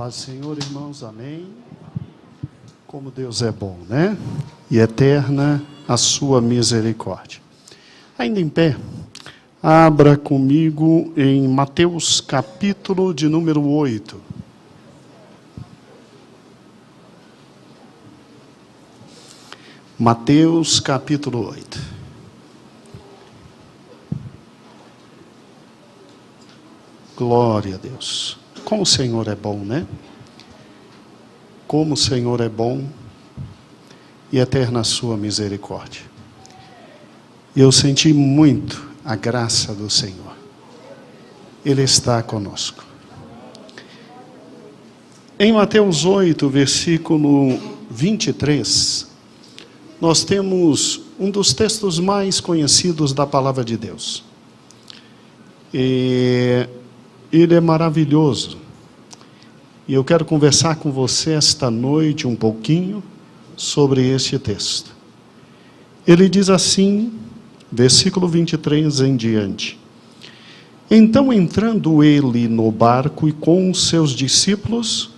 Paz do Senhor, irmãos, amém. Como Deus é bom, né? E eterna a sua misericórdia. Ainda em pé, abra comigo em Mateus capítulo de número 8. Mateus capítulo 8. Glória a Deus. Como o Senhor é bom, né? Como o Senhor é bom e eterna a sua misericórdia. Eu senti muito a graça do Senhor. Ele está conosco. Em Mateus 8, versículo 23, nós temos um dos textos mais conhecidos da palavra de Deus. Ele é maravilhoso. E eu quero conversar com você esta noite um pouquinho sobre este texto. Ele diz assim, versículo 23 em diante. Então, entrando ele no barco e com os seus discípulos,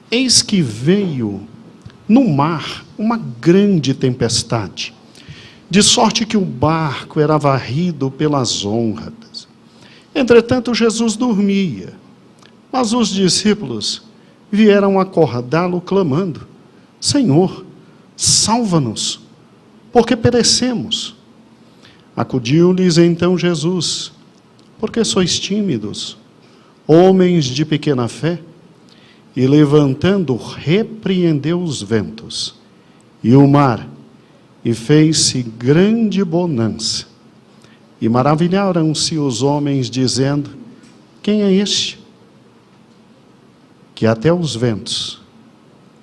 eis que veio no mar uma grande tempestade, de sorte que o barco era varrido pelas ondas. Entretanto, Jesus dormia. Mas os discípulos vieram acordá-lo clamando: Senhor, salva-nos, porque perecemos. Acudiu-lhes então Jesus: Por que sois tímidos, homens de pequena fé? E levantando, repreendeu os ventos e o mar, e fez-se grande bonança. E maravilharam-se os homens, dizendo: Quem é este, que até os ventos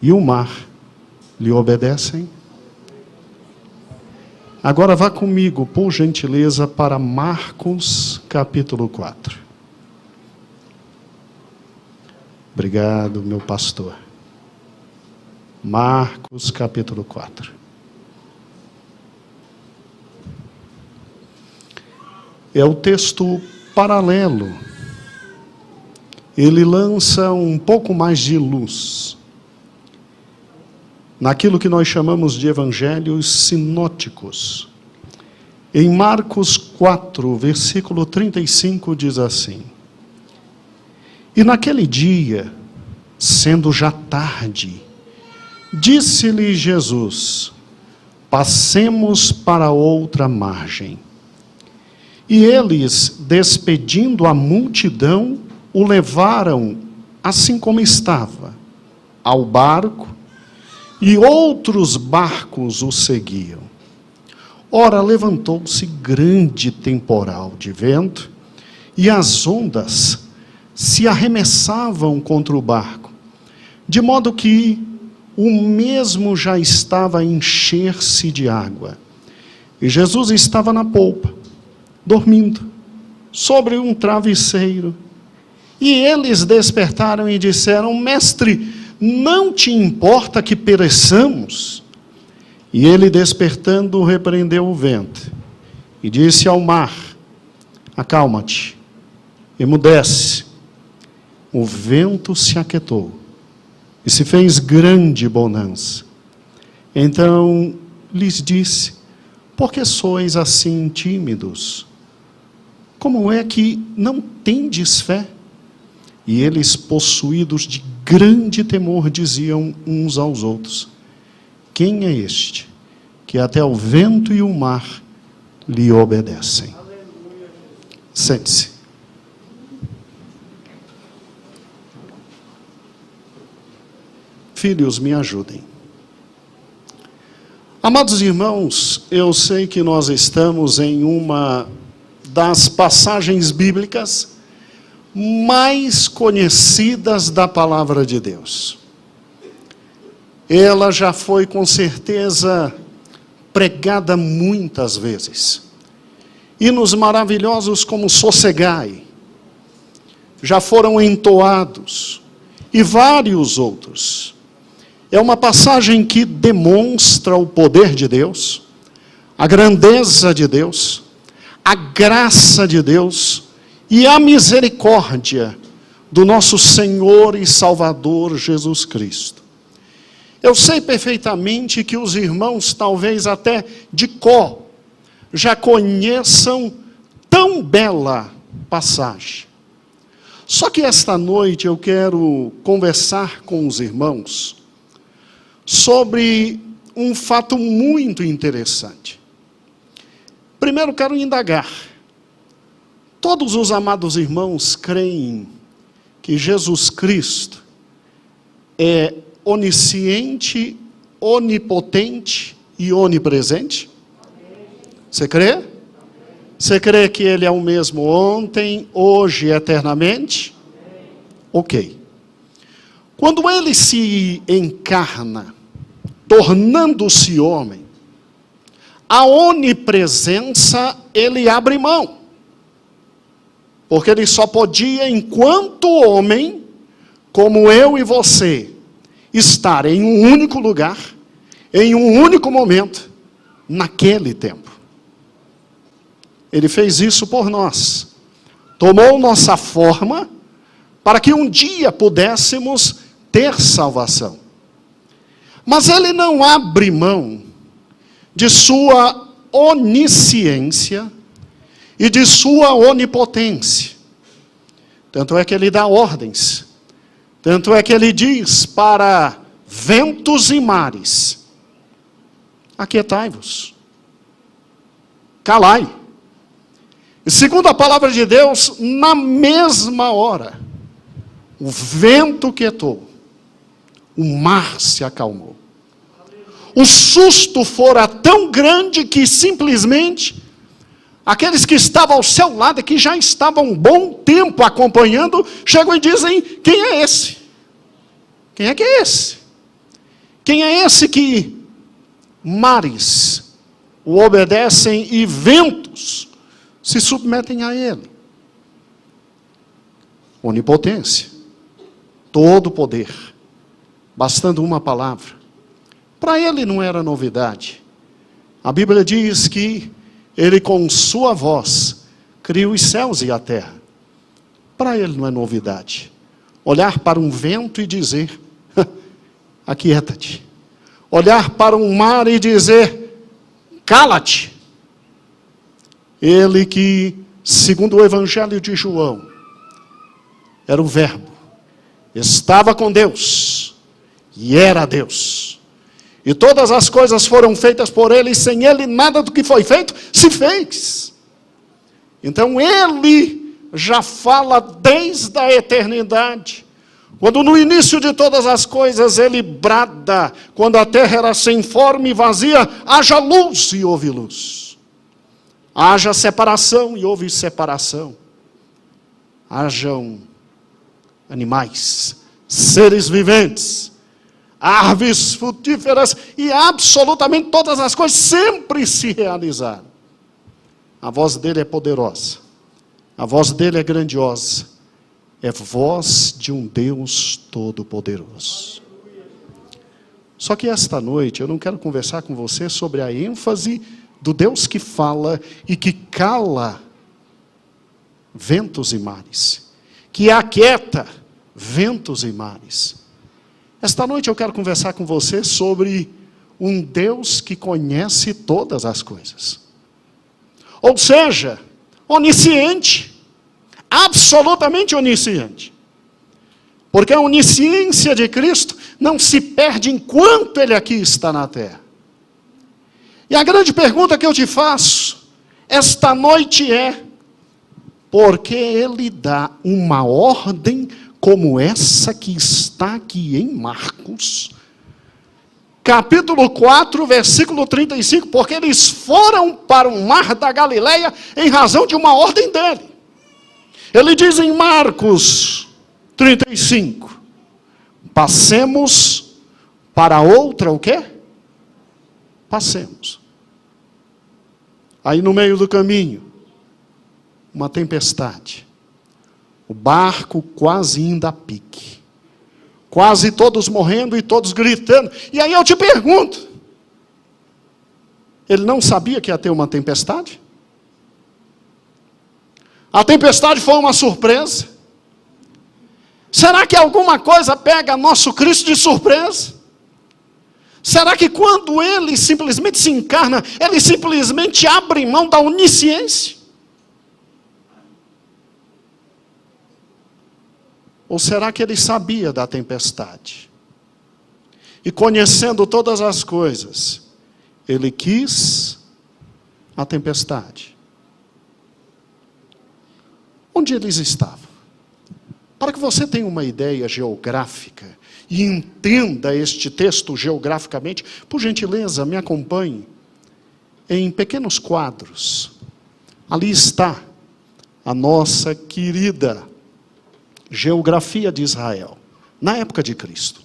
e o mar lhe obedecem? Agora vá comigo, por gentileza, para Marcos capítulo 4. Obrigado, meu pastor. Marcos capítulo 4. É o texto paralelo. Ele lança um pouco mais de luz naquilo que nós chamamos de evangelhos sinóticos. Em Marcos 4, versículo 35, diz assim: E naquele dia, sendo já tarde, disse-lhe Jesus: Passemos para outra margem. E eles, despedindo a multidão, o levaram, assim como estava, ao barco, e outros barcos o seguiam. Ora, levantou-se grande temporal de vento, e as ondas se arremessavam contra o barco, de modo que o mesmo já estava a encher-se de água. E Jesus estava na polpa, dormindo, sobre um travesseiro. E eles despertaram e disseram: Mestre, não te importa que pereçamos? E ele, despertando, repreendeu o vento e disse ao mar: Acalma-te, emudece. O vento se aquietou e se fez grande bonança. Então lhes disse: Por que sois assim tímidos? Como é que não tendes fé? E eles, possuídos de grande temor, diziam uns aos outros: Quem é este, que até o vento e o mar lhe obedecem? Sente-se. Filhos, me ajudem. Amados irmãos, eu sei que nós estamos em uma das passagens bíblicas mais conhecidas da palavra de Deus. Ela já foi com certeza pregada muitas vezes. Hinos maravilhosos como Sossegai já foram entoados, e vários outros. É uma passagem que demonstra o poder de Deus, a grandeza de Deus, a graça de Deus e a misericórdia do nosso Senhor e Salvador Jesus Cristo. Eu sei perfeitamente que os irmãos, talvez até de cor, já conheçam tão bela passagem. Só que esta noite eu quero conversar com os irmãos sobre um fato muito interessante. Primeiro quero indagar. Todos os amados irmãos creem que Jesus Cristo é onisciente, onipotente e onipresente? Você crê? Você crê que Ele é o mesmo ontem, hoje e eternamente? Ok. Quando Ele se encarna, tornando-se homem, a onipresença Ele abre mão. Porque Ele só podia, enquanto homem, como eu e você, estar em um único lugar, em um único momento, naquele tempo. Ele fez isso por nós. Tomou nossa forma, para que um dia pudéssemos ter salvação. Mas Ele não abre mão de sua onisciência e de sua onipotência. Tanto é que Ele dá ordens. Tanto é que Ele diz para ventos e mares: aquietai-vos, calai. E segundo a palavra de Deus, na mesma hora, o vento quietou, o mar se acalmou. O susto fora tão grande que simplesmente aqueles que estavam ao seu lado, que já estavam um bom tempo acompanhando, chegam e dizem: quem é esse? Quem é que é esse? Quem é esse que mares o obedecem e ventos se submetem a Ele? Onipotência, todo poder, bastando uma palavra. Para Ele não era novidade. A Bíblia diz que Ele com sua voz criou os céus e a terra. Para Ele não é novidade. Olhar para um vento e dizer: aquieta-te. Olhar para um mar e dizer: cala-te. Ele que, segundo o Evangelho de João, era o Verbo, estava com Deus e era Deus. E todas as coisas foram feitas por Ele, e sem Ele nada do que foi feito se fez. Então Ele já fala desde a eternidade. Quando no início de todas as coisas Ele brada, quando a terra era sem forma e vazia: haja luz, e houve luz. Haja separação, e houve separação. Hajam animais, seres viventes, árvores frutíferas, e absolutamente todas as coisas sempre se realizaram. A voz dele é poderosa, a voz dele é grandiosa, é voz de um Deus todo-poderoso. Só que esta noite eu não quero conversar com você sobre a ênfase do Deus que fala e que cala ventos e mares, que aquieta ventos e mares. Esta noite eu quero conversar com você sobre um Deus que conhece todas as coisas. Ou seja, onisciente, absolutamente onisciente. Porque a onisciência de Cristo não se perde enquanto Ele aqui está na terra. E a grande pergunta que eu te faço esta noite é: por que Ele dá uma ordem como essa que está aqui em Marcos, capítulo 4, versículo 35, porque eles foram para o mar da Galileia em razão de uma ordem dele. Ele diz em Marcos 35, passemos para outra o quê? Passemos. Aí no meio do caminho, uma tempestade. O barco quase indo a pique. Quase todos morrendo e todos gritando. E aí eu te pergunto, ele não sabia que ia ter uma tempestade? A tempestade foi uma surpresa. Será que alguma coisa pega nosso Cristo de surpresa? Será que quando ele simplesmente se encarna, ele simplesmente abre mão da onisciência? Ou será que ele sabia da tempestade? E conhecendo todas as coisas, ele quis a tempestade. Onde eles estavam? Para que você tenha uma ideia geográfica e entenda este texto geograficamente, por gentileza, me acompanhe em pequenos quadros. Ali está a nossa querida geografia de Israel, na época de Cristo.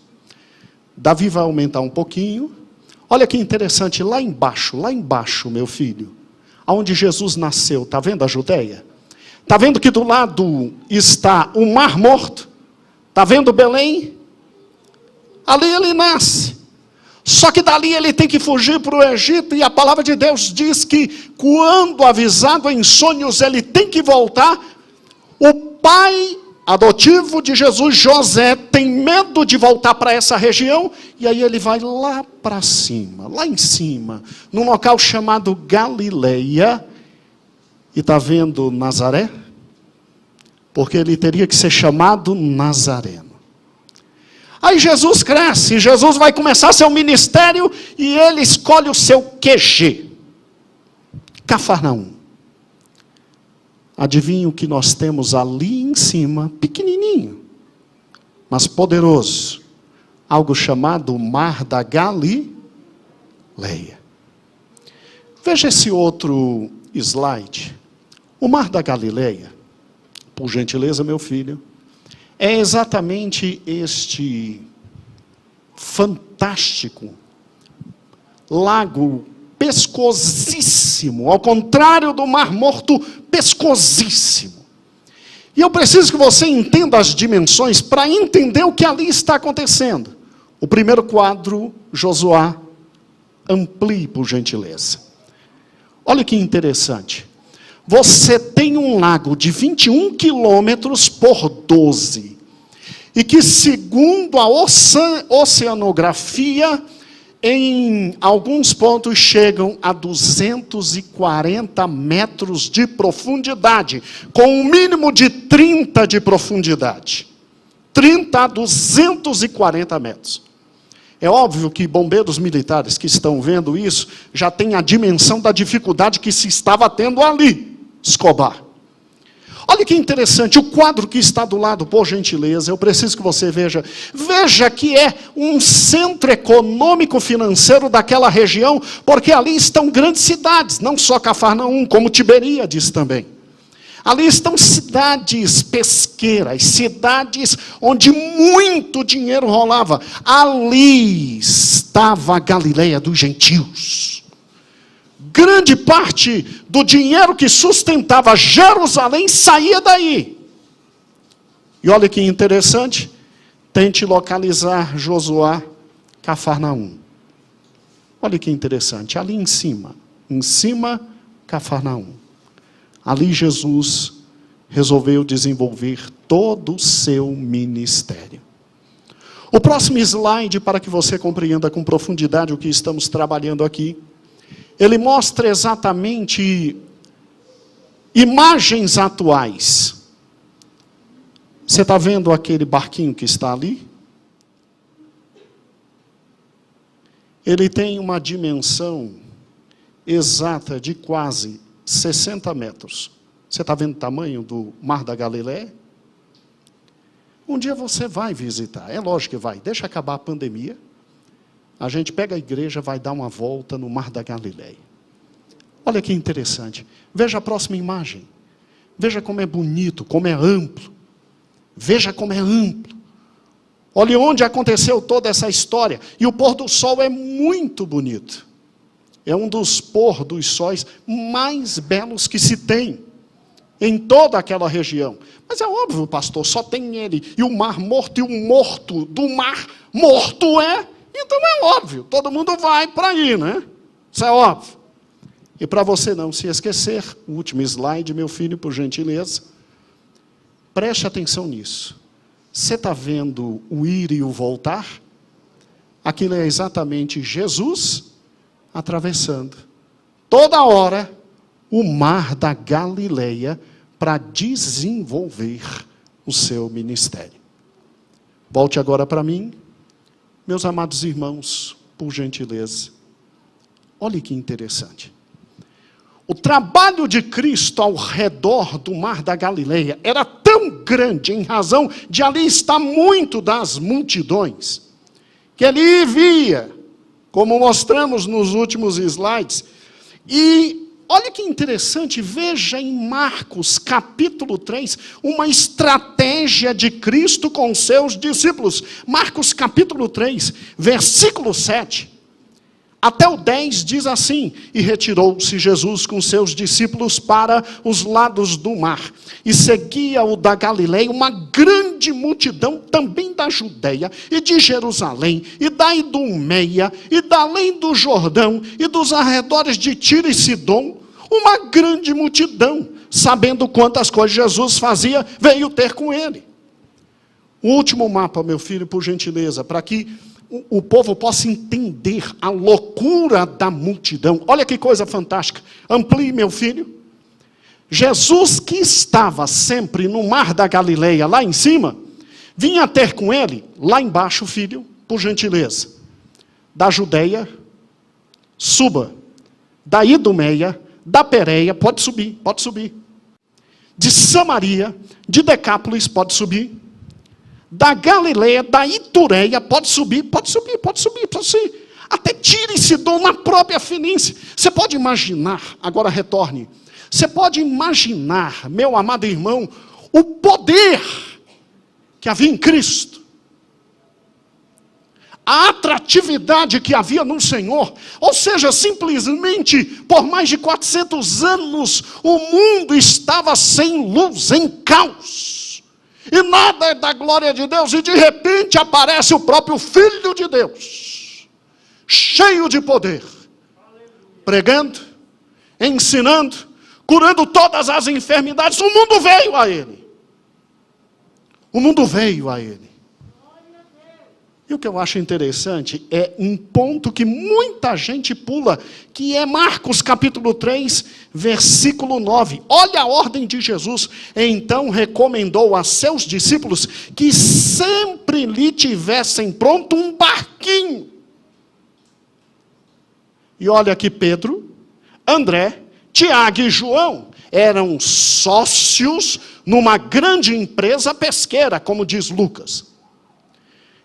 Davi vai aumentar um pouquinho. Olha que interessante, lá embaixo, meu filho, aonde Jesus nasceu, está vendo a Judeia? Está vendo que do lado está o Mar Morto? Está vendo Belém? Ali ele nasce. Só que dali ele tem que fugir para o Egito, e a palavra de Deus diz que quando avisado em sonhos ele tem que voltar, o pai adotivo de Jesus, José, tem medo de voltar para essa região, e aí ele vai lá para cima, lá em cima, num local chamado Galileia. E está vendo Nazaré? Porque ele teria que ser chamado Nazareno. Aí Jesus cresce, Jesus vai começar seu ministério, e ele escolhe o seu QG, Cafarnaum. Adivinha o que nós temos ali em cima, pequenininho, mas poderoso, algo chamado Mar da Galileia. Veja esse outro slide. O Mar da Galileia, por gentileza, meu filho, é exatamente este fantástico lago pescosíssimo, ao contrário do Mar Morto, pescosíssimo. E eu preciso que você entenda as dimensões para entender o que ali está acontecendo. O primeiro quadro, Josué, amplie por gentileza. Olha que interessante. Você tem um lago de 21 quilômetros por 12. E que, segundo a oceanografia, em alguns pontos chegam a 240 metros de profundidade, com um mínimo de 30 de profundidade. 30 a 240 metros. É óbvio que bombeiros militares que estão vendo isso, já têm a dimensão da dificuldade que se estava tendo ali, Escobar. Olha que interessante, o quadro que está do lado, por gentileza, eu preciso que você veja. Veja que é um centro econômico financeiro daquela região, porque ali estão grandes cidades, não só Cafarnaum, como Tiberíades também. Ali estão cidades pesqueiras, cidades onde muito dinheiro rolava. Ali estava a Galileia dos gentios. Grande parte do dinheiro que sustentava Jerusalém saía daí. E olha que interessante, tente localizar Josué, Cafarnaum. Olha que interessante, ali em cima, Cafarnaum. Ali Jesus resolveu desenvolver todo o seu ministério. O próximo slide, para que você compreenda com profundidade o que estamos trabalhando aqui, ele mostra exatamente imagens atuais. Você está vendo aquele barquinho que está ali? Ele tem uma dimensão exata de quase 60 metros. Você está vendo o tamanho do Mar da Galileia? Um dia você vai visitar, é lógico que vai, deixa acabar a pandemia. A gente pega a igreja, vai dar uma volta no Mar da Galileia. Olha que interessante. Veja a próxima imagem. Veja como é bonito, como é amplo. Veja como é amplo. Olha onde aconteceu toda essa história. E o pôr do sol é muito bonito. É um dos pôr dos sóis mais belos que se tem em toda aquela região. Mas é óbvio, pastor, só tem ele. E o Mar Morto, e o morto do Mar Morto é... Então é óbvio, todo mundo vai para aí, né? Isso é óbvio. E para você não se esquecer, o último slide, meu filho, por gentileza, preste atenção nisso. Você está vendo o ir e o voltar? Aquilo é exatamente Jesus atravessando, toda hora, o mar da Galileia para desenvolver o seu ministério. Volte agora para mim, meus amados irmãos, por gentileza. Olhe que interessante. O trabalho de Cristo ao redor do mar da Galileia era tão grande, em razão de ali estar muito das multidões, que ele via, como mostramos nos últimos slides. E olha que interessante, veja em Marcos capítulo 3, uma estratégia de Cristo com seus discípulos. Marcos capítulo 3, versículo 7. Até o 10 diz assim: e retirou-se Jesus com seus discípulos para os lados do mar, e seguia-o da Galileia uma grande multidão, também da Judeia, e de Jerusalém, e da Idumeia, e da além do Jordão, e dos arredores de Tiro e Sidom, uma grande multidão, sabendo quantas coisas Jesus fazia, veio ter com ele. O último mapa, meu filho, por gentileza, para que o povo possa entender a loucura da multidão. Olha que coisa fantástica. Amplie, meu filho. Jesus, que estava sempre no mar da Galileia, lá em cima, vinha ter com ele, lá embaixo, filho, por gentileza, da Judeia, suba, da Idumeia, da Pérea, pode subir, de Samaria, de Decápolis, pode subir, da Galileia, da Itureia, pode subir, até Tiro e Sidom, na própria Fenícia. Você pode imaginar, agora retorne, você pode imaginar, meu amado irmão, o poder que havia em Cristo, a atratividade que havia no Senhor. Ou seja, simplesmente, por mais de 400 anos, o mundo estava sem luz, em caos. E nada é da glória de Deus, e de repente aparece o próprio Filho de Deus, cheio de poder, pregando, ensinando, curando todas as enfermidades. O mundo veio a ele. O mundo veio a ele. E o que eu acho interessante é um ponto que muita gente pula, que é Marcos capítulo 3, versículo 9. Olha a ordem de Jesus. Então recomendou a seus discípulos que sempre lhe tivessem pronto um barquinho. E olha que Pedro, André, Tiago e João eram sócios numa grande empresa pesqueira, como diz Lucas.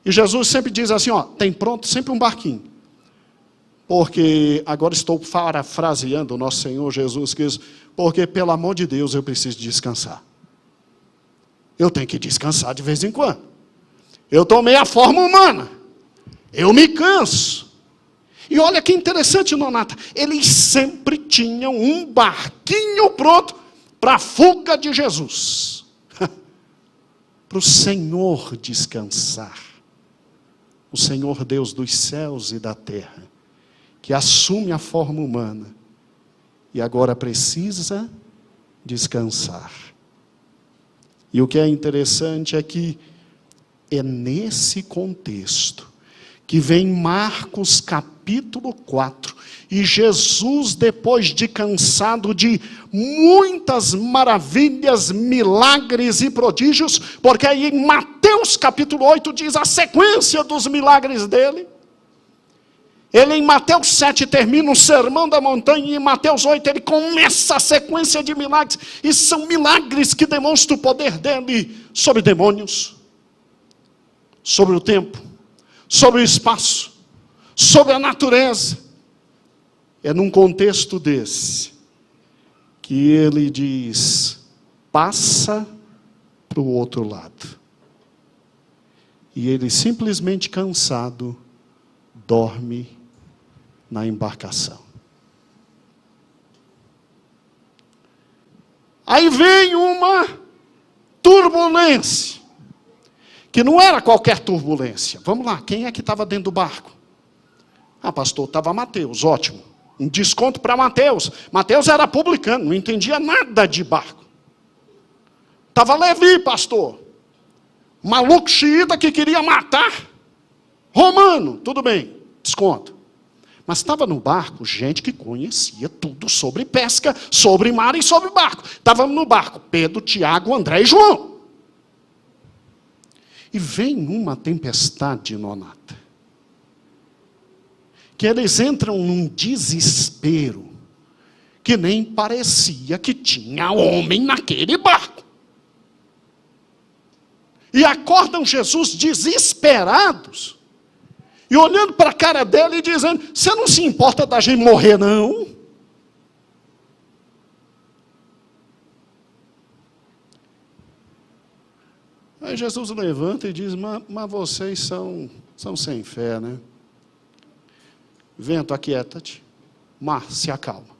E Jesus sempre diz assim, tem pronto sempre um barquinho. Porque, agora estou parafraseando o nosso Senhor Jesus, que diz, porque pelo amor de Deus eu preciso descansar. Eu tenho que descansar de vez em quando. Eu tomei a forma humana. Eu me canso. E olha que interessante, Nonata, eles sempre tinham um barquinho pronto para a fuga de Jesus. Para o Senhor descansar. O Senhor Deus dos céus e da terra, que assume a forma humana e agora precisa descansar. E o que é interessante é que é nesse contexto que vem Marcos capítulo 4, e Jesus, depois de cansado de muitas maravilhas, milagres e prodígios, porque aí em Mateus capítulo 8 diz a sequência dos milagres dele. Ele em Mateus 7 termina o sermão da montanha, e em Mateus 8 ele começa a sequência de milagres, e são milagres que demonstram o poder dele sobre demônios, sobre o tempo, sobre o espaço, sobre a natureza. É num contexto desse que ele diz, passa para o outro lado. E ele, simplesmente cansado, dorme na embarcação. Aí vem uma turbulência, que não era qualquer turbulência. Vamos lá, quem é que estava dentro do barco? Pastor, estava Mateus, ótimo. Um desconto para Mateus. Mateus era publicano, não entendia nada de barco. Estava Levi, pastor. maluco xiita que queria matar romano, tudo bem, desconto. Mas estava no barco gente que conhecia tudo sobre pesca, sobre mar e sobre barco. Estava no barco Pedro, Tiago, André e João. E vem uma tempestade, Nonata, que eles entram num desespero, que nem parecia que tinha homem naquele barco. E acordam Jesus desesperados, e olhando para a cara dele e dizendo: você não se importa da gente morrer, não? Aí Jesus levanta e diz: mas vocês são sem fé, né? Vento, aquieta-te. Mar, se acalma.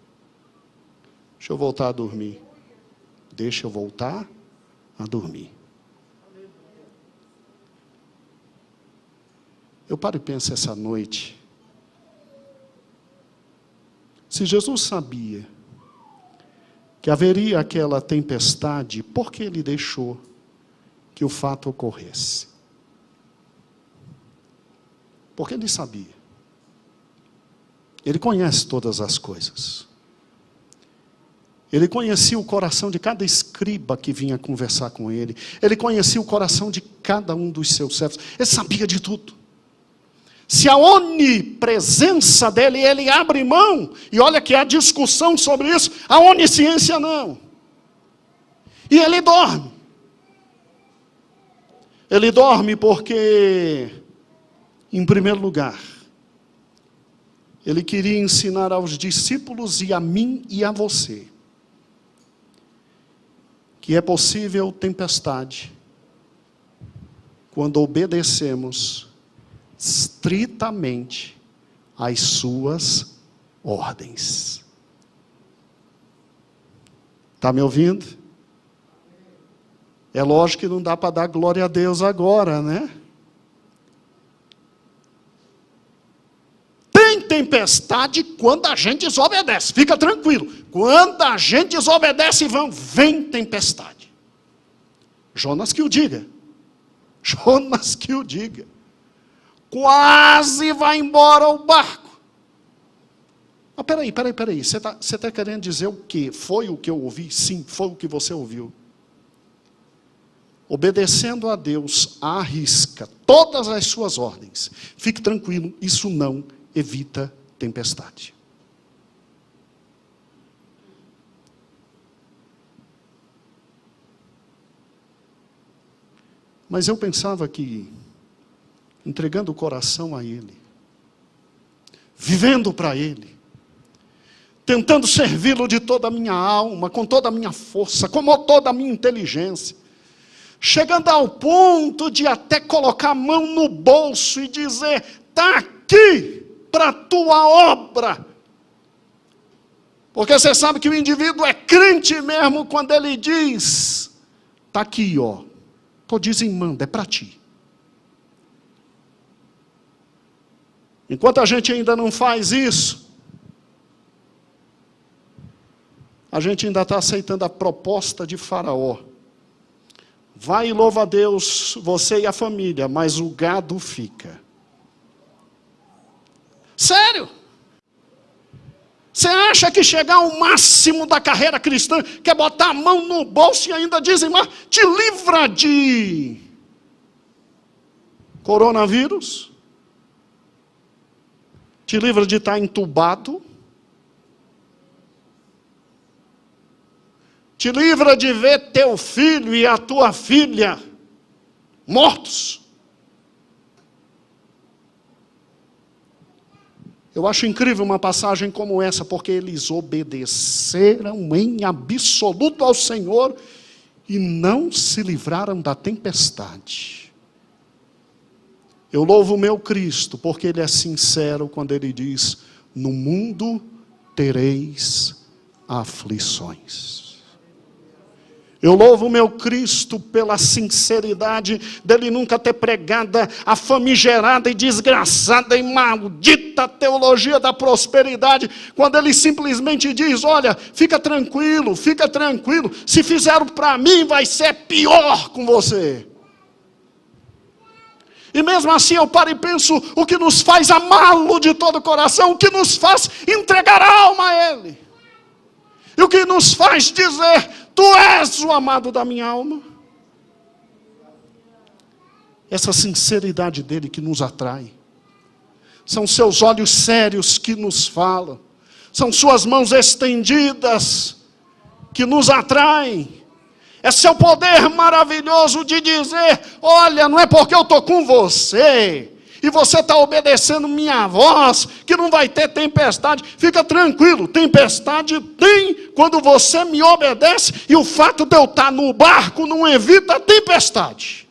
Deixa eu voltar a dormir. Deixa eu voltar a dormir. Eu paro e penso essa noite. Se Jesus sabia que haveria aquela tempestade, por que ele deixou que o fato ocorresse? Porque ele sabia. Ele conhece todas as coisas. Ele conhecia o coração de cada escriba que vinha conversar com ele. Ele conhecia o coração de cada um dos seus servos. Ele sabia de tudo. Se a onipresença dele, ele abre mão, e olha que há discussão sobre isso, a onisciência não. E ele dorme. Ele dorme porque, em primeiro lugar, ele queria ensinar aos discípulos e a mim e a você, que é possível tempestade, quando obedecemos estritamente às suas ordens. Está me ouvindo? É lógico que não dá para dar glória a Deus agora, né? Tem tempestade quando a gente desobedece, fica tranquilo. Quando a gente desobedece, vem tempestade. Jonas que o diga. Jonas que o diga. Quase vai embora o barco. Mas peraí. Você tá querendo dizer o quê? Foi o que eu ouvi? Sim, foi o que você ouviu. Obedecendo a Deus à risca todas as suas ordens. Fique tranquilo, isso não evita tempestade. Mas eu pensava que, entregando o coração a Ele, vivendo para Ele, tentando servi-lo de toda a minha alma, com toda a minha força, com toda a minha inteligência, chegando ao ponto de até colocar a mão no bolso e dizer: está aqui para a tua obra. Porque você sabe que o indivíduo é crente mesmo quando ele diz: está aqui, ó, estou dizimando, é para ti. Enquanto a gente ainda não faz isso, a gente ainda está aceitando a proposta de Faraó. Vai e louva a Deus, você e a família, mas o gado fica. Sério? Você acha que chegar ao máximo da carreira cristã, quer botar a mão no bolso e ainda dizimar, te livra de coronavírus? Te livra de estar entubado? Te livra de ver teu filho e a tua filha mortos? Eu acho incrível uma passagem como essa, porque eles obedeceram em absoluto ao Senhor e não se livraram da tempestade. Eu louvo o meu Cristo, porque Ele é sincero quando Ele diz: no mundo tereis aflições. Eu louvo o meu Cristo pela sinceridade dele nunca ter pregado a famigerada e desgraçada e maldita teologia da prosperidade, quando ele simplesmente diz: olha, fica tranquilo, se fizeram para mim vai ser pior com você. E mesmo assim eu paro e penso o que nos faz amá-lo de todo o coração, o que nos faz entregar a alma a Ele. E o que nos faz dizer, Tu és o amado da minha alma. Essa sinceridade dele que nos atrai. São seus olhos sérios que nos falam. São suas mãos estendidas que nos atraem. É seu poder maravilhoso de dizer, olha, não é porque eu estou com você, e você está obedecendo minha voz, que não vai ter tempestade. Fica tranquilo, tempestade tem quando você me obedece, e o fato de eu estar no barco não evita a tempestade.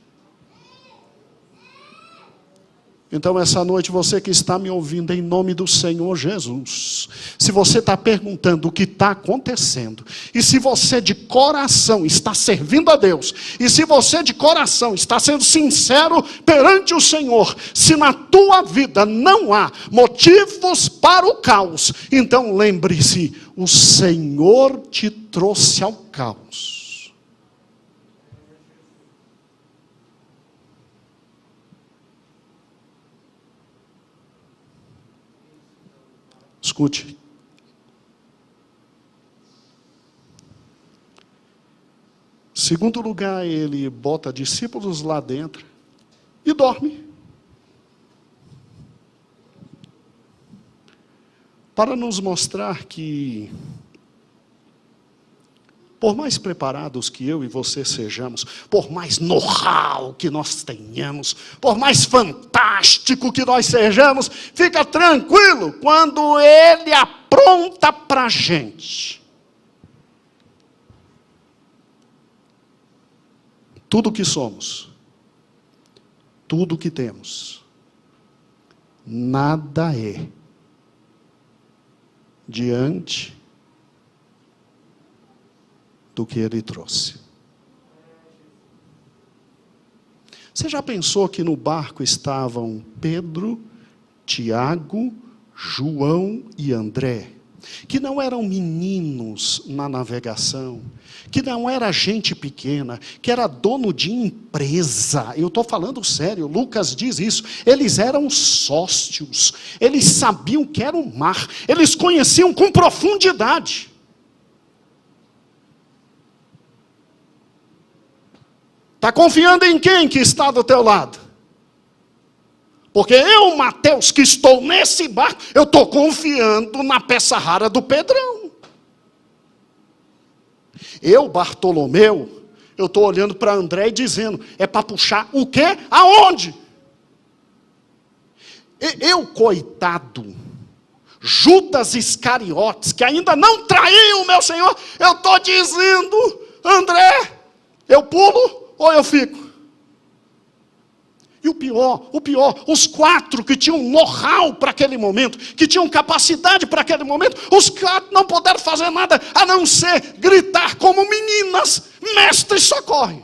Então essa noite, você que está me ouvindo, em nome do Senhor Jesus, se você está perguntando o que está acontecendo, e se você de coração está servindo a Deus, e se você de coração está sendo sincero perante o Senhor, se na tua vida não há motivos para o caos, então lembre-se, o Senhor te trouxe ao caos. Escute. Segundo lugar, ele bota discípulos lá dentro e dorme. Para nos mostrar que, por mais preparados que eu e você sejamos, por mais know-how que nós tenhamos, por mais fantástico que nós sejamos, fica tranquilo, quando Ele apronta para a gente. Tudo que somos, tudo que temos, nada é diante do que Ele trouxe. Você já pensou que no barco estavam Pedro, Tiago, João e André? Que não eram meninos na navegação, que não era gente pequena, que era dono de empresa. Eu estou falando sério, Lucas diz isso. Eles eram sócios, eles sabiam o que era o mar, eles conheciam com profundidade. Está confiando em quem que está do teu lado? Porque eu, Mateus, que estou nesse barco, eu estou confiando na peça rara do Pedrão. Eu, Bartolomeu, eu estou olhando para André e dizendo, é para puxar o quê? Aonde? Eu, coitado, Judas Iscariotes, que ainda não traiu o meu Senhor, eu estou dizendo, André, eu pulo ou eu fico? E o pior, os 4 que tinham know-how para aquele momento, que tinham capacidade para aquele momento, os 4 não puderam fazer nada, a não ser gritar como meninas, mestre, socorre.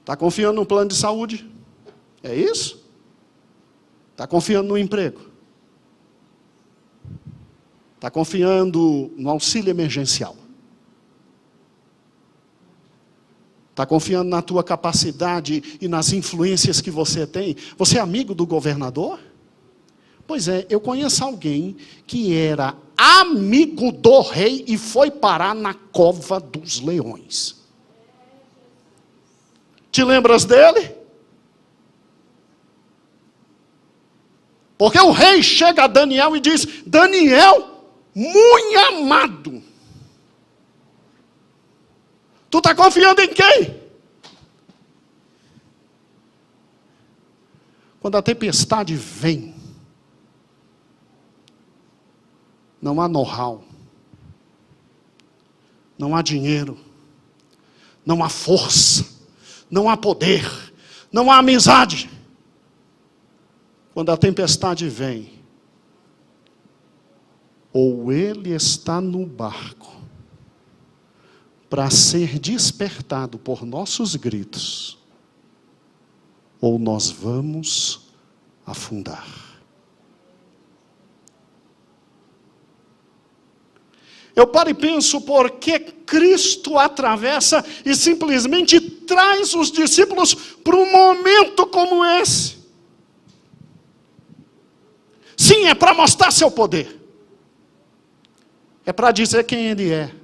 Está confiando no plano de saúde? É isso? Está confiando no emprego? Está confiando no auxílio emergencial? Está confiando na tua capacidade e nas influências que você tem? Você é amigo do governador? Pois é, eu conheço alguém que era amigo do rei e foi parar na cova dos leões. Te lembras dele? Porque o rei chega a Daniel e diz, Daniel, muito amado, tu está confiando em quem? Quando a tempestade vem, não há know-how, não há dinheiro, não há força, não há poder, não há amizade. Quando a tempestade vem, ou ele está no barco, para ser despertado por nossos gritos, ou nós vamos afundar. Eu paro e penso por que Cristo atravessa e simplesmente traz os discípulos para um momento como esse. Sim, é para mostrar seu poder. É para dizer quem Ele é.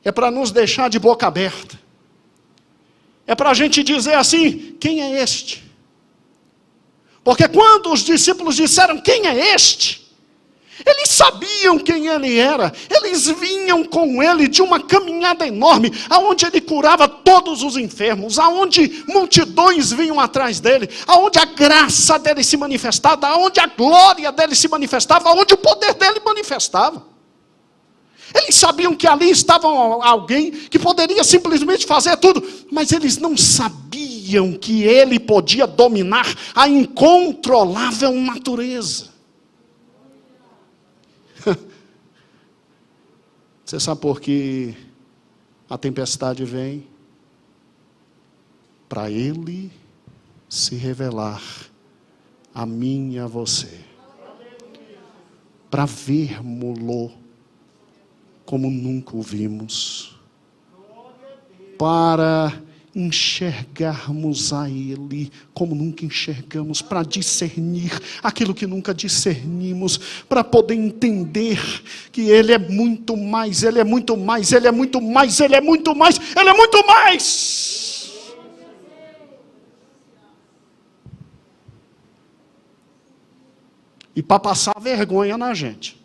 É para nos deixar de boca aberta. É para a gente dizer assim, quem é este? Porque quando os discípulos disseram, quem é este? Eles sabiam quem Ele era. Eles vinham com Ele de uma caminhada enorme, aonde Ele curava todos os enfermos, aonde multidões vinham atrás dEle, aonde a graça dEle se manifestava, aonde a glória dEle se manifestava, aonde o poder dEle manifestava. Eles sabiam que ali estava alguém que poderia simplesmente fazer tudo, mas eles não sabiam que Ele podia dominar a incontrolável natureza. Você sabe por que a tempestade vem? Para Ele se revelar a mim e a você. Para vermos-lo como nunca o vimos. Para enxergarmos a Ele como nunca enxergamos, para discernir aquilo que nunca discernimos, para poder entender que Ele é muito mais, Ele é muito mais, Ele é muito mais, Ele é muito mais, Ele é muito mais. E para passar vergonha na gente.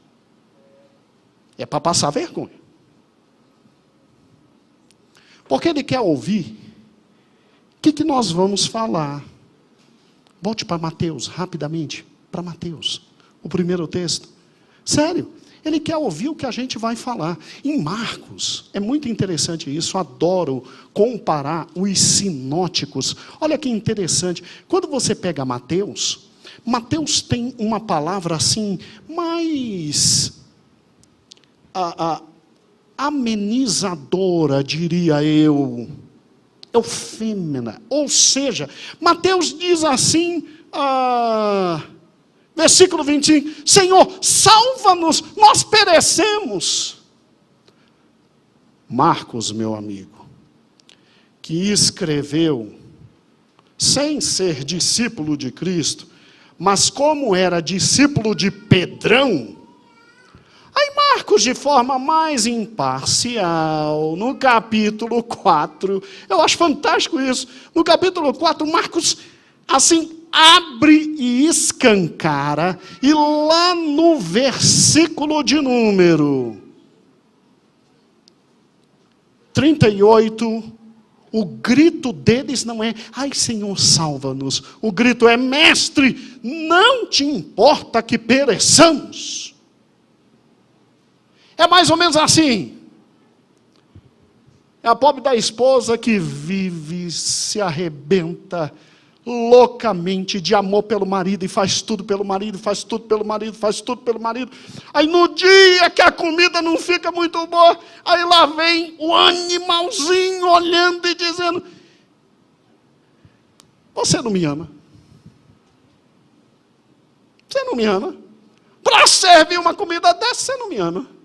É para passar vergonha. Porque Ele quer ouvir. O que nós vamos falar? Volte para Mateus, rapidamente. Para Mateus, o primeiro texto. Sério, Ele quer ouvir o que a gente vai falar. Em Marcos, é muito interessante isso. Adoro comparar os sinóticos. Olha que interessante. Quando você pega Mateus, Mateus tem uma palavra assim, mais amenizadora, diria eu, eufêmena. Ou seja, Mateus diz assim, versículo 25, Senhor, salva-nos, nós perecemos. Marcos, meu amigo, que escreveu, sem ser discípulo de Cristo, mas como era discípulo de Pedrão, aí Marcos, de forma mais imparcial, no capítulo 4, eu acho fantástico isso, no capítulo 4, Marcos, assim, abre e escancara, e lá no versículo de número 38, o grito deles não é, ai Senhor, salva-nos, o grito é, mestre, não te importa que pereçamos. É mais ou menos assim. É a pobre da esposa que vive, se arrebenta loucamente de amor pelo marido e faz tudo pelo marido, faz tudo pelo marido, faz tudo pelo marido. Aí no dia que a comida não fica muito boa, aí lá vem o animalzinho olhando e dizendo, você não me ama? Você não me ama? Para servir uma comida dessa, você não me ama?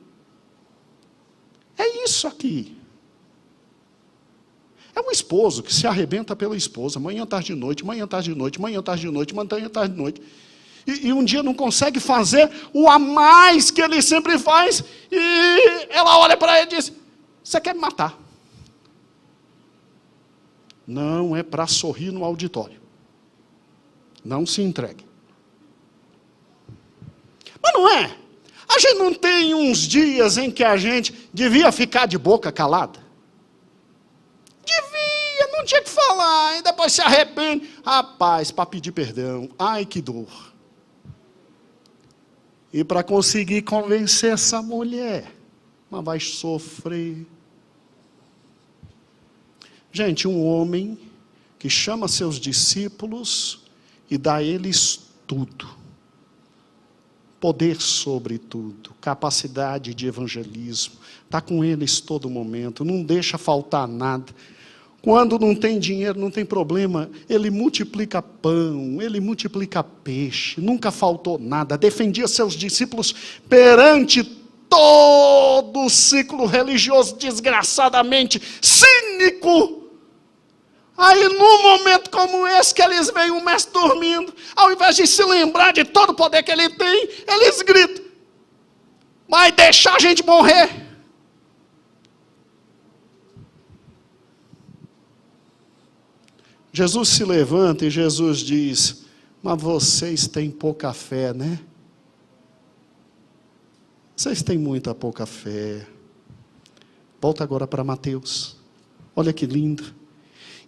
É isso aqui. É um esposo que se arrebenta pela esposa, manhã, tarde e noite, manhã, tarde e noite, manhã, tarde e noite, manhã, tarde e noite. E um dia não consegue fazer o a mais que ele sempre faz, e ela olha para ele e diz, você quer me matar? Não é para sorrir no auditório. Não se entregue. Mas não é. A gente não tem uns dias em que a gente devia ficar de boca calada? Devia, não tinha que falar, e depois se arrepende. Rapaz, para pedir perdão, ai que dor. E para conseguir convencer essa mulher, mas vai sofrer. Gente, um homem que chama seus discípulos e dá a eles tudo. Poder sobre tudo, capacidade de evangelismo, está com eles todo momento, não deixa faltar nada. Quando não tem dinheiro, não tem problema, ele multiplica pão, ele multiplica peixe, nunca faltou nada, defendia seus discípulos perante todo o ciclo religioso desgraçadamente cínico. Aí num momento como esse que eles veem o mestre dormindo, ao invés de se lembrar de todo o poder que ele tem, eles gritam: vai deixar a gente morrer? Jesus se levanta e Jesus diz: mas vocês têm pouca fé, né? Vocês têm muita pouca fé. Volta agora para Mateus. Olha que lindo.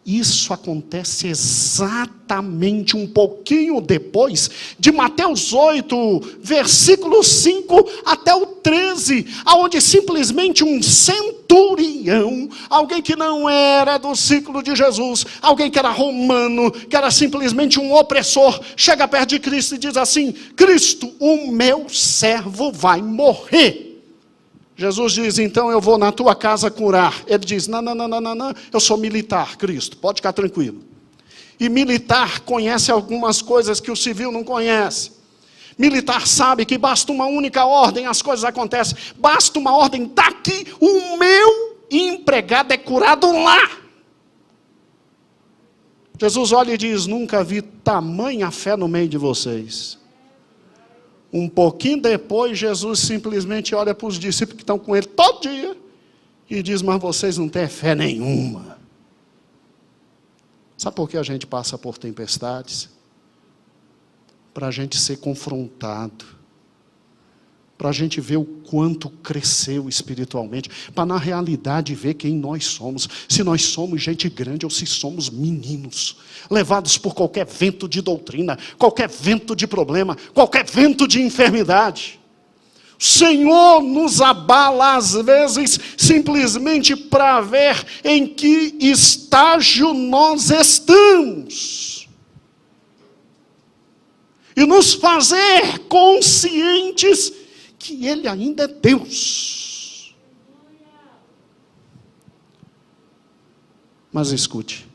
Isso acontece exatamente um pouquinho depois de Mateus 8, versículo 5 até o 13, onde simplesmente um centurião, alguém que não era do ciclo de Jesus, alguém que era romano, que era simplesmente um opressor, chega perto de Cristo e diz assim: Cristo, o meu servo vai morrer. Jesus diz: então eu vou na tua casa curar. Ele diz: não, eu sou militar, Cristo, pode ficar tranquilo. E militar conhece algumas coisas que o civil não conhece. Militar sabe que basta uma única ordem, as coisas acontecem. Basta uma ordem daqui, o meu empregado é curado lá. Jesus olha e diz: nunca vi tamanha fé no meio de vocês. Um pouquinho depois, Jesus simplesmente olha para os discípulos que estão com ele todo dia e diz: mas vocês não têm fé nenhuma. Sabe por que a gente passa por tempestades? Para a gente ser confrontado, para a gente ver o quanto cresceu espiritualmente, para na realidade ver quem nós somos, se nós somos gente grande ou se somos meninos, levados por qualquer vento de doutrina, qualquer vento de problema, qualquer vento de enfermidade. O Senhor nos abala às vezes simplesmente para ver em que estágio nós estamos. E nos fazer conscientes que Ele ainda é Deus. Mas escute,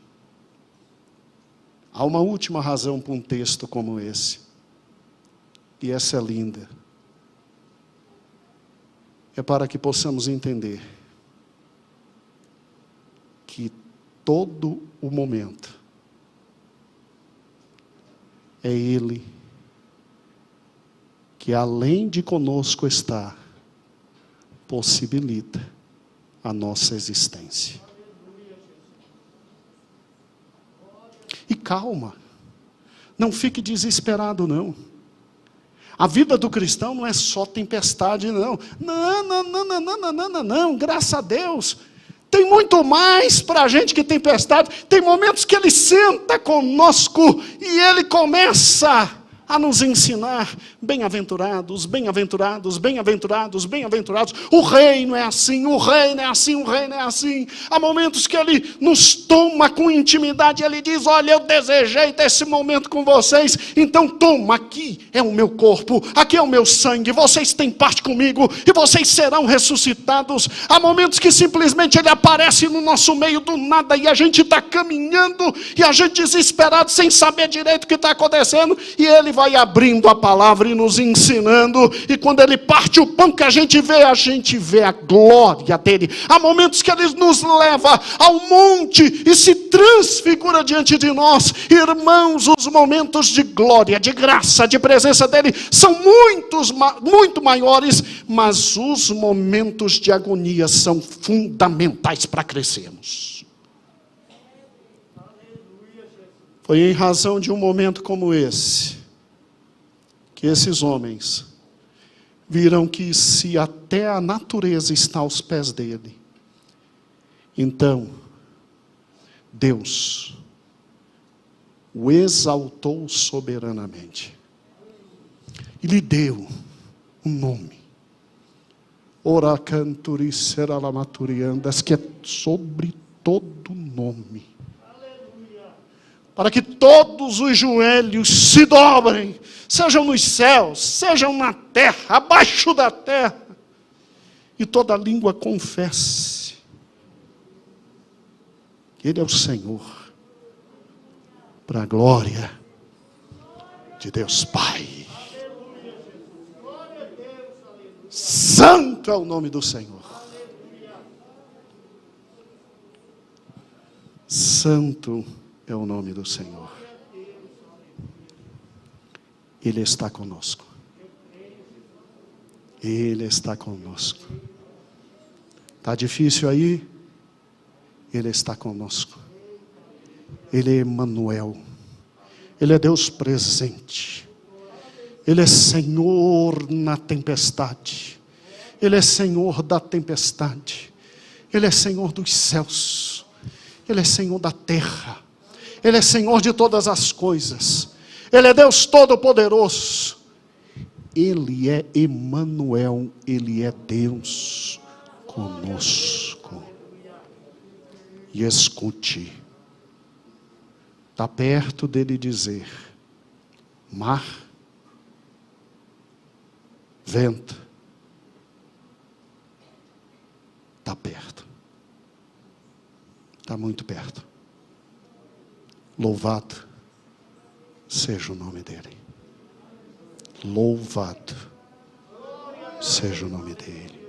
há uma última razão para um texto como esse, e essa é linda. É para que possamos entender que todo o momento é Ele que, além de conosco estar, possibilita a nossa existência. E calma, não fique desesperado não. A vida do cristão não é só tempestade não. Não, graças a Deus. Tem muito mais para a gente que tempestade. Tem momentos que Ele senta conosco e Ele começa a nos ensinar: bem-aventurados, bem-aventurados, bem-aventurados, bem-aventurados. O reino é assim, o reino é assim, o reino é assim. Há momentos que Ele nos toma com intimidade, Ele diz: olha, eu desejei ter esse momento com vocês, então toma, aqui é o meu corpo, aqui é o meu sangue, vocês têm parte comigo, e vocês serão ressuscitados. Há momentos que simplesmente Ele aparece no nosso meio do nada, e a gente está caminhando, e a gente desesperado, sem saber direito o que está acontecendo, e Ele vai abrindo a palavra e nos ensinando, e quando Ele parte o pão que a gente vê a glória dEle. Há momentos que Ele nos leva ao monte e se transfigura diante de nós. Irmãos, os momentos de glória, de graça, de presença dEle são muito maiores, mas os momentos de agonia são fundamentais para crescermos. Foi em razão de um momento como esse que esses homens viram que, se até a natureza está aos pés dele, então Deus o exaltou soberanamente e lhe deu um nome, Oracanturiceralamaturiandas, que é sobre todo nome, para que todos os joelhos se dobrem, sejam nos céus, sejam na terra, abaixo da terra, e toda língua confesse que Ele é o Senhor, para a glória de Deus Pai. Santo Santo é o nome do Senhor. Santo é o nome do Senhor. Ele está conosco. Ele está conosco. Está difícil aí? Ele está conosco. Ele é Emmanuel. Ele é Deus presente. Ele é Senhor na tempestade. Ele é Senhor da tempestade. Ele é Senhor dos céus. Ele é Senhor da terra. Ele é Senhor de todas as coisas. Ele é Deus Todo-Poderoso. Ele é Emmanuel. Ele é Deus conosco. E escute. Está perto dele dizer: mar, vento, está perto. Está muito perto. Louvado seja o nome dele. Louvado seja o nome dele.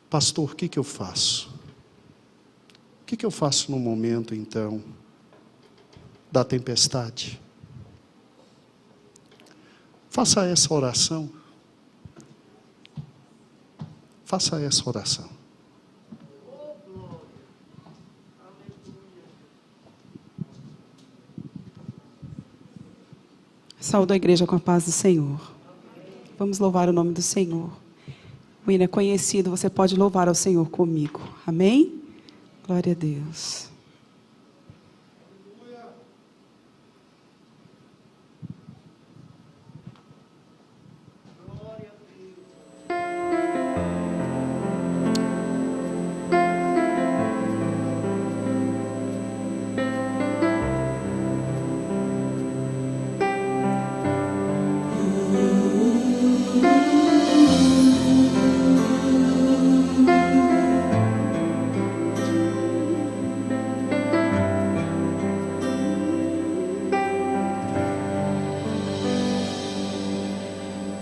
Pastor, o que eu faço? O que eu faço no momento, então, da tempestade? Faça essa oração. Faça essa oração. Saúdo a igreja com a paz do Senhor. Vamos louvar o nome do Senhor. O hino é conhecido, você pode louvar ao Senhor comigo. Amém? Glória a Deus.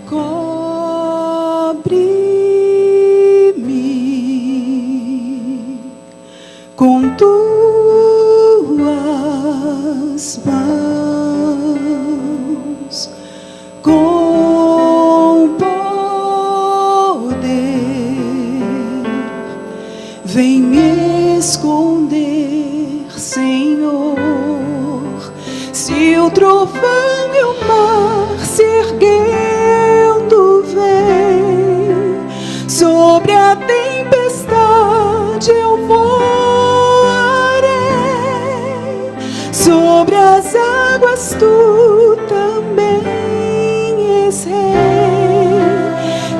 Cobre-me com tuas mãos, com poder, vem me esconder, Senhor. Se o trovão e o mar se erguendo vem, sobre a tempestade eu voarei, sobre as águas tu também és rei.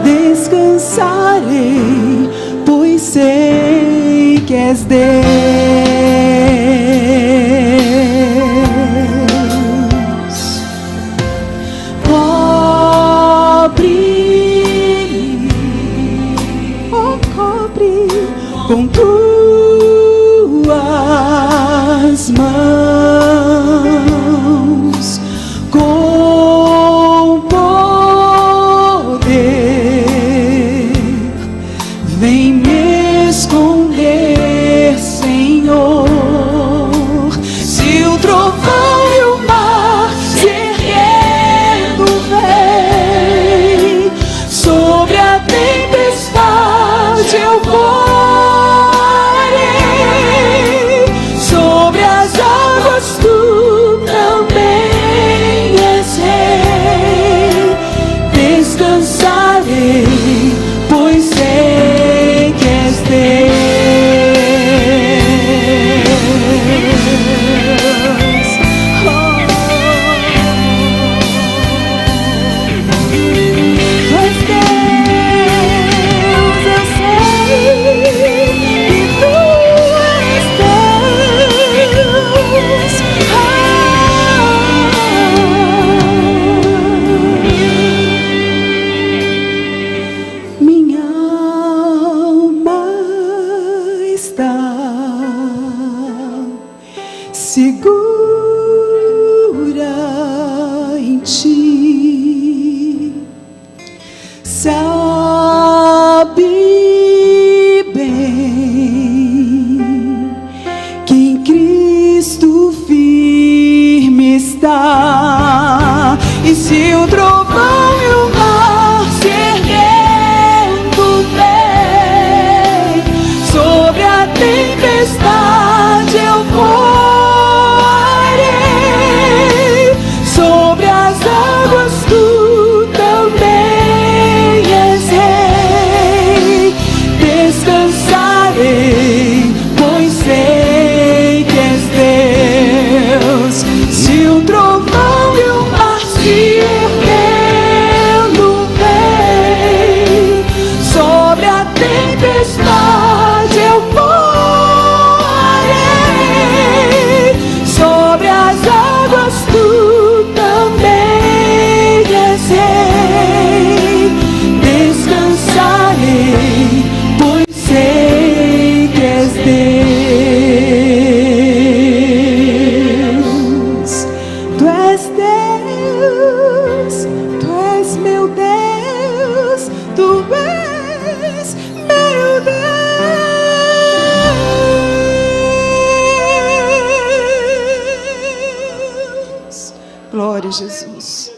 Descansarei, pois sei que és Deus. Com tuas mãos, com poder, vem me esconder, Senhor. meu Deus, tu és meu Deus. Glória a Jesus.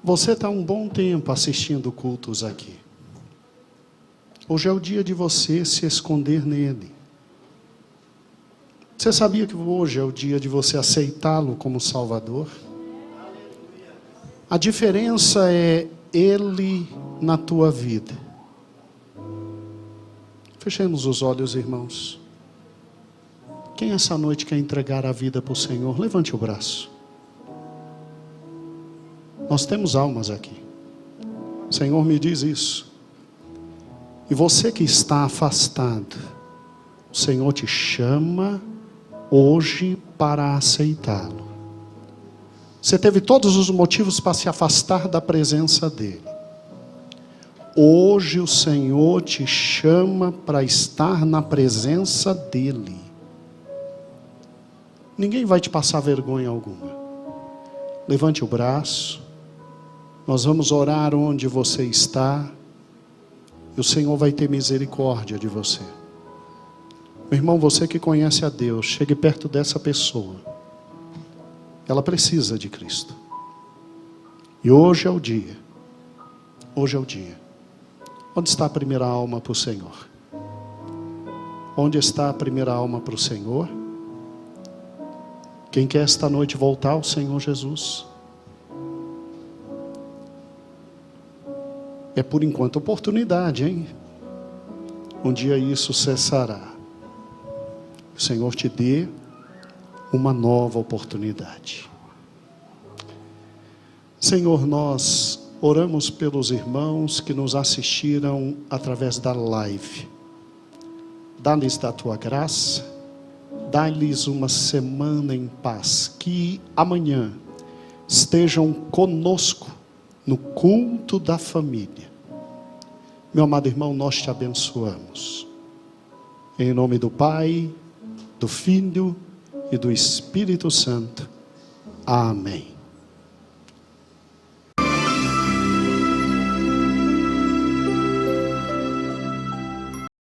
Você está um bom tempo assistindo cultos aqui. Hoje é o dia de você se esconder nele. Você sabia que hoje é o dia de você aceitá-lo como Salvador? A diferença é Ele na tua vida. Fechemos os olhos, irmãos. Quem essa noite quer entregar a vida para o Senhor? Levante o braço. Nós temos almas aqui. O Senhor me diz isso. E você que está afastado, o Senhor te chama hoje para aceitá-lo. Você teve todos os motivos para se afastar da presença dEle. Hoje o Senhor te chama para estar na presença dEle. Ninguém vai te passar vergonha alguma. Levante o braço. Nós vamos orar onde você está. E o Senhor vai ter misericórdia de você. Meu irmão, você que conhece a Deus, chegue perto dessa pessoa. Ela precisa de Cristo. E hoje é o dia. Hoje é o dia. Onde está a primeira alma para o Senhor? Onde está a primeira alma para o Senhor? Quem quer esta noite voltar ao Senhor Jesus? É por enquanto oportunidade, hein? Um dia isso cessará. O Senhor te dê uma nova oportunidade. Senhor, nós oramos pelos irmãos que nos assistiram através da live. Dá-lhes da tua graça, dá-lhes uma semana em paz, que amanhã estejam conosco no culto da família. Meu amado irmão, nós te abençoamos. Em nome do Pai, do Filho e do Espírito Santo. Amém.